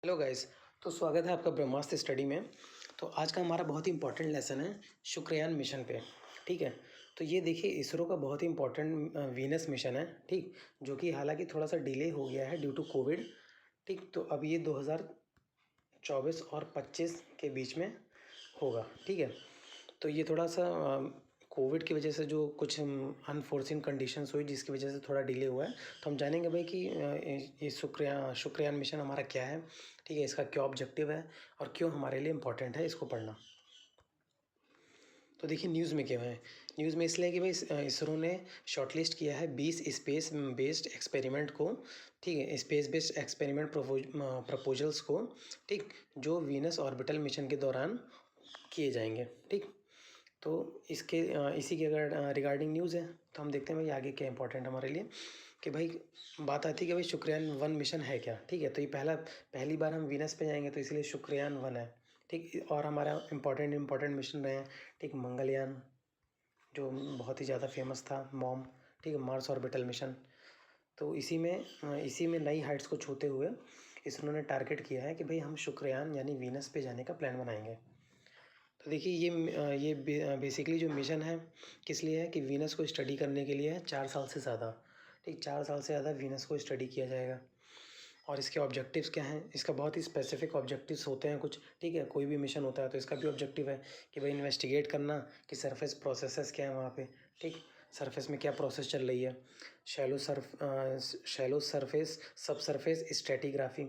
Hello guys. तो स्वागत है आपका ब्रह्मास्त्र स्टडी में। तो आज का हमारा बहुत ही इंपॉर्टेंट लेसन है शुक्रयान मिशन पे। ठीक है। तो ये देखिए इसरो का बहुत ही इंपॉर्टेंट वीनस मिशन है। ठीक। जो कि हालांकि थोड़ा सा डिले हो गया है ड्यू टू कोविड। ठीक। तो अब ये 2024 और 25 के बीच में होगा। ठीक है। तो ये थोड़ा सा कोविड की वजह से जो कुछ अनफोर्सिन कंडीशंस हुई जिसकी वजह से थोड़ा डिले हुआ है। तो हम जानेंगे भाई कि ये शुक्रयान मिशन हमारा क्या है। ठीक है। इसका क्या ऑब्जेक्टिव है और क्यों हमारे लिए इम्पोर्टेंट है इसको पढ़ना। तो देखिए न्यूज़ में क्या है। न्यूज़ में इसलिए कि भाई इसरो ने शॉर्टलिस्ट किया है 20 स्पेस बेस्ड एक्सपेरिमेंट को। ठीक है। स्पेस बेस्ड एक्सपेरिमेंट प्रपोजल्स को। ठीक। जो वीनस ऑर्बिटल मिशन के दौरान किए जाएंगे। ठीक। तो इसी के अगर रिगार्डिंग न्यूज़ है तो हम देखते हैं भाई आगे क्या इंपॉर्टेंट हमारे लिए कि भाई बात आती है कि भाई शुक्रयान 1 मिशन है क्या। ठीक है। तो ये पहली बार हम वीनस पे जाएंगे तो इसलिए शुक्रयान 1 है। ठीक। और हमारा इंपॉर्टेंट मिशन रहे हैं। ठीक। मंगलयान जो बहुत ही ज़्यादा फेमस था मॉम। ठीक है। Mars orbital mission. तो इसी में नई हाइट्स को छूते हुए इसरो ने टारगेट किया है कि भाई हम शुक्रयान यानी वीनस पे जाने का प्लान बनाएंगे। तो देखिए ये बेसिकली जो मिशन है किस लिए है कि वीनस को स्टडी करने के लिए है 4 साल से ज़्यादा। ठीक। 4 साल से ज़्यादा वीनस को स्टडी किया जाएगा। और इसके ऑब्जेक्टिव्स क्या हैं। इसका बहुत ही स्पेसिफिक ऑब्जेक्टिव्स होते हैं कुछ। ठीक है। कोई भी मिशन होता है तो इसका भी ऑब्जेक्टिव है कि भाई इन्वेस्टिगेट करना कि सरफेस प्रोसेसेस क्या है वहाँ पे। ठीक। सरफेस में क्या प्रोसेस चल रही है। शैलो सरफेस सब सरफेस स्ट्रेटिग्राफी।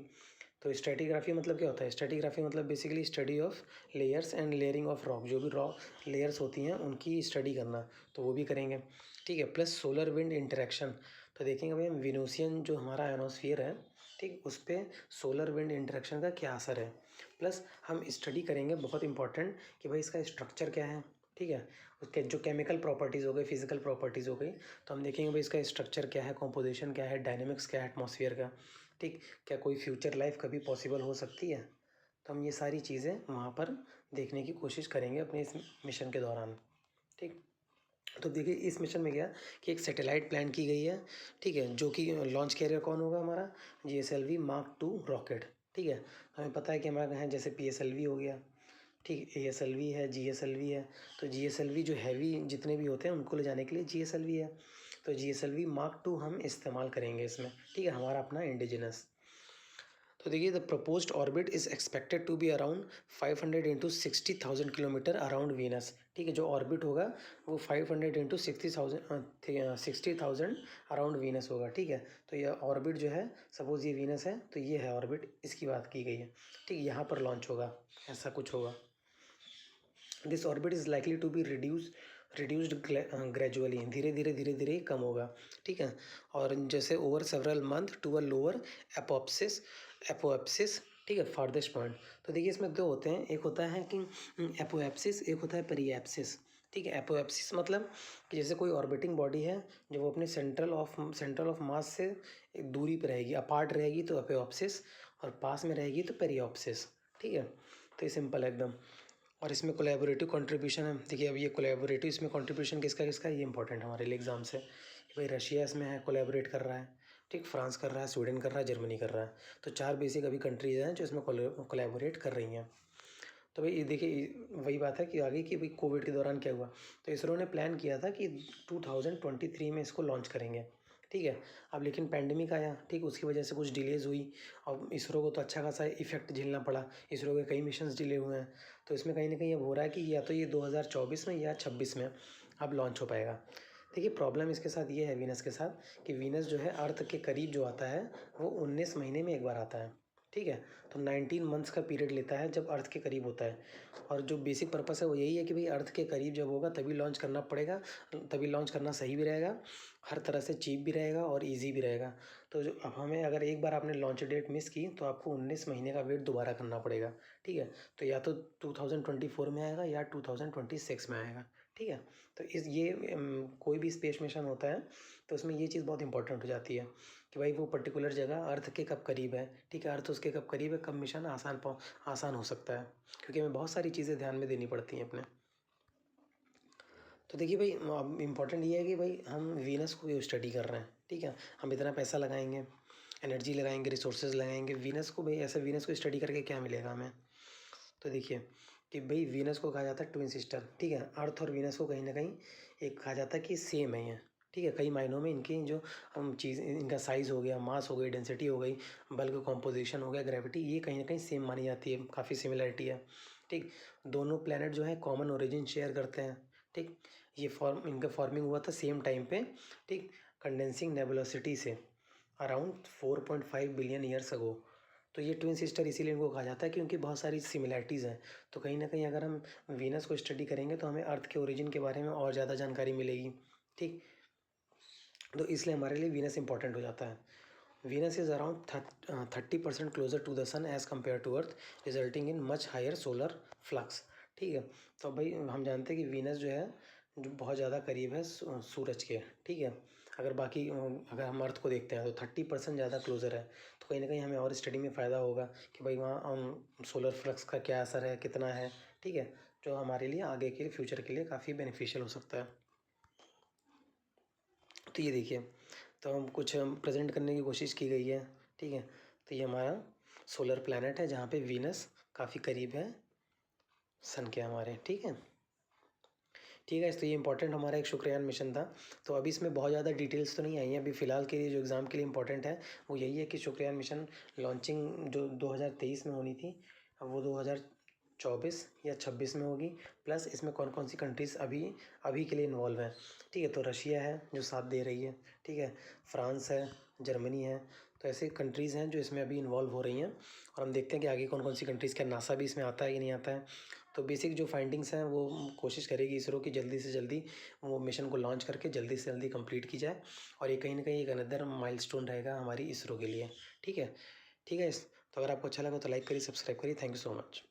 तो स्ट्रेटिग्राफी मतलब क्या होता है। स्ट्रेटिग्राफी मतलब basically study of layers and layering of rock. जो भी रॉक लेयर्स होती हैं उनकी स्टडी करना तो वो भी करेंगे। ठीक है। Plus solar wind interaction. तो देखेंगे भाई हम विनोसियन जो हमारा आयनोस्फीयर है। ठीक। उस पर सोलर विंड इंटरेक्शन का क्या असर है। प्लस हम स्टडी करेंगे बहुत इंपॉर्टेंट कि भाई इसका स्ट्रक्चर क्या है। ठीक है। उसके जो केमिकल प्रॉपर्टीज़ हो गई फिजिकल प्रॉपर्टीज़ हो गई तो हम देखेंगे भाई इसका स्ट्रक्चर क्या है कॉम्पोजिशन क्या है डायनेमिक्स क्या है एटमॉस्फेयर का। ठीक। क्या कोई फ्यूचर लाइफ कभी पॉसिबल हो सकती है। तो हम ये सारी चीज़ें वहाँ पर देखने की कोशिश करेंगे अपने इस मिशन के दौरान। ठीक। तो देखिए इस मिशन में क्या कि एक सैटेलाइट प्लान की गई है। ठीक है। जो कि लॉन्च कैरियर कौन होगा हमारा GSLV Mark 2 रॉकेट। ठीक है। हमें पता है कि हमारे यहाँ जैसे PSLV हो गया। ठीक। ASLV है GSLV है। तो GSLV जो हैवी जितने भी होते हैं उनको ले जाने के लिए GSLV है। तो GSLV Mark 2 हम इस्तेमाल करेंगे इसमें। ठीक है। हमारा अपना इंडिजिनस। तो देखिए the proposed orbit is expected to be around 500 into 60,000 kilometre around Venus. ठीक है। जो ऑर्बिट होगा वो 500 इंटू 60,000 अराउंड वीनस होगा। ठीक है। तो ये ऑर्बिट जो है सपोज ये वीनस है तो ये है ऑर्बिट इसकी बात की गई है। ठीक। यहाँ पर लॉन्च होगा ऐसा कुछ होगा। This orbit is likely to be reduced gradually. धीरे धीरे कम होगा। ठीक है। और जैसे over several month to a lower apoapsis. ठीक है। Farthest point. तो देखिए इसमें दो होते हैं एक होता है कि एपोएप्सिस एक होता है पेरिएप्सिस। ठीक है। एपोएप्सिस मतलब कि जैसे कोई ऑर्बिटिंग बॉडी है जो वो अपने सेंट्रल ऑफ मास से एक दूरी पर रहेगी अपार्ट रहेगी तो एपोएप्सिस और पास में रहेगी तो पेरियोप्सिस। ठीक है। तो ये सिंपल है एकदम। और इसमें कोलैबोरेटिव कंट्रीब्यूशन है। देखिए अब ये कोलैबोरेटिव इसमें कंट्रीब्यूशन किसका किसका ये इंपॉर्टेंट है हमारे लिए एग्जाम से कि भाई रशिया इसमें है कोलैबोरेट कर रहा है। ठीक। फ्रांस कर रहा है स्वीडन कर रहा है जर्मनी कर रहा है। तो 4 बेसिक अभी कंट्रीज हैं जो इसमें कोलैबोरेट कर रही हैं। तो भाई ये देखिए वही बात है कि आगे कि भाई कोविड के दौरान क्या हुआ। तो इसरो ने प्लान किया था कि 2023 में इसको लॉन्च करेंगे। ठीक है। अब लेकिन पैंडेमिक आया। ठीक। उसकी वजह से कुछ डिलेज हुई और इसरो को तो अच्छा खासा इफेक्ट झेलना पड़ा। इसरो के कई मिशंस डिले हुए हैं। तो इसमें कहीं ना कहीं अब हो रहा है कि या तो ये 2024 में या 26 में अब लॉन्च हो पाएगा। देखिए प्रॉब्लम इसके साथ ये है वीनस के साथ कि वीनस जो है अर्थ के करीब जो आता है वो 19 महीने में एक बार आता है। ठीक है। तो 19 मंथ्स का पीरियड लेता है जब अर्थ के करीब होता है। और जो बेसिक पर्पस है वो यही है कि भाई अर्थ के करीब जब होगा तभी लॉन्च करना पड़ेगा। तभी लॉन्च करना सही भी रहेगा हर तरह से चीप भी रहेगा और इजी भी रहेगा। तो जो अब हमें अगर एक बार आपने लॉन्च डेट मिस की तो आपको 19 महीने का वेट दोबारा करना पड़ेगा। ठीक है। तो या तो 2024 में आएगा या 2026 में आएगा। ठीक है। तो कोई भी स्पेस मिशन होता है तो उसमें ये चीज़ बहुत इंपॉर्टेंट हो जाती है कि भाई वो पर्टिकुलर जगह अर्थ के कब करीब है। ठीक है। अर्थ उसके कब करीब है कब मिशन आसान हो सकता है क्योंकि हमें बहुत सारी चीज़ें ध्यान में देनी पड़ती हैं अपने। तो देखिए भाई अब इम्पॉर्टेंट ये है कि भाई हम वीनस को स्टडी कर रहे हैं। ठीक है। हम इतना पैसा लगाएंगे एनर्जी लगाएंगे, रिसोर्सेज लगाएंगे। वीनस को भाई ऐसे वीनस को स्टडी करके क्या मिलेगा हमें? तो देखिए कि भाई वीनस को कहा जाता है ट्विन सिस्टर, ठीक है। अर्थ और वीनस को कहीं ना कहीं एक कहा जाता है कि सेम है ये, ठीक है। कई मायनों में इनकी जो हम चीज़, इनका साइज़ हो गया, मास हो गई, डेंसिटी हो गई, बल्क कॉम्पोजिशन हो गया, ग्रेविटी, ये कहीं ना कहीं सेम मानी जाती है, काफ़ी सिमिलरिटी है, ठीक। दोनों प्लैनेट जो है कॉमन ओरिजिन शेयर करते हैं, ठीक। ये इनका फॉर्मिंग हुआ था सेम टाइम पे, ठीक, कंडेंसिंग नेबुलोसिटी से अराउंड 4.5 बिलियन ईयर्स अगो। तो ये ट्विन सिस्टर इसीलिए इनको कहा जाता है क्योंकि बहुत सारी सिमिलरिटीज़ हैं। तो कहीं ना कहीं अगर हम वीनस को स्टडी करेंगे तो हमें अर्थ के ओरिजिन के बारे में और ज़्यादा जानकारी मिलेगी, ठीक। तो इसलिए हमारे लिए वीनस इंपॉर्टेंट हो जाता है। Venus is around 30% closer to the sun as compare to earth, resulting in much higher solar flux, ठीक है। तो भाई हम जानते हैं कि वीनस जो है जो बहुत ज़्यादा करीब है सूरज के, ठीक है। अगर बाकी अगर हम अर्थ को देखते हैं तो 30% ज़्यादा क्लोज़र है। तो कहीं ना कहीं हमें और स्टडी में फ़ायदा होगा कि भाई वहाँ सोलर फ्लक्स का क्या असर है, कितना है, ठीक है, जो हमारे लिए आगे के फ्यूचर के लिए काफ़ी बेनिफिशियल हो सकता है। तो ये देखिए, तो हम कुछ प्रेजेंट करने की कोशिश की गई है, ठीक है। तो ये हमारा सोलर प्लैनेट है जहाँ पे वीनस काफ़ी करीब है सन के हमारे, ठीक है। ठीक है, तो ये इंपॉर्टेंट हमारा एक शुक्रयान मिशन था। तो अभी इसमें बहुत ज़्यादा डिटेल्स तो नहीं आई हैं अभी फ़िलहाल के लिए। जो एग्ज़ाम के लिए इंपॉर्टेंट है वो यही है कि शुक्रयान मिशन लॉन्चिंग जो 2023 में होनी थी, अब वो 2024 या 26 में होगी। प्लस इसमें कौन कौन सी कंट्रीज़ अभी अभी के लिए इन्वॉल्व हैं, ठीक है। तो रशिया है जो साथ दे रही है, ठीक है, फ्रांस है, जर्मनी है। तो ऐसे कंट्रीज़ हैं जो इसमें अभी इन्वॉल्व हो रही हैं, और हम देखते हैं कि आगे कौन कौन सी कंट्रीज़, क्या नासा भी इसमें आता है कि नहीं आता है। तो बेसिक जो फाइंडिंग्स हैं वो कोशिश करेगी इसरो की जल्दी से जल्दी वो मिशन को लॉन्च करके जल्दी से जल्दी कंप्लीट की जाए। और ये कहीं ना कहीं एक अनदर माइलस्टोन रहेगा हमारी इसरो के लिए, ठीक है। ठीक है, तो अगर आपको अच्छा लगा तो लाइक करिए, सब्सक्राइब करिए। Thank you so much.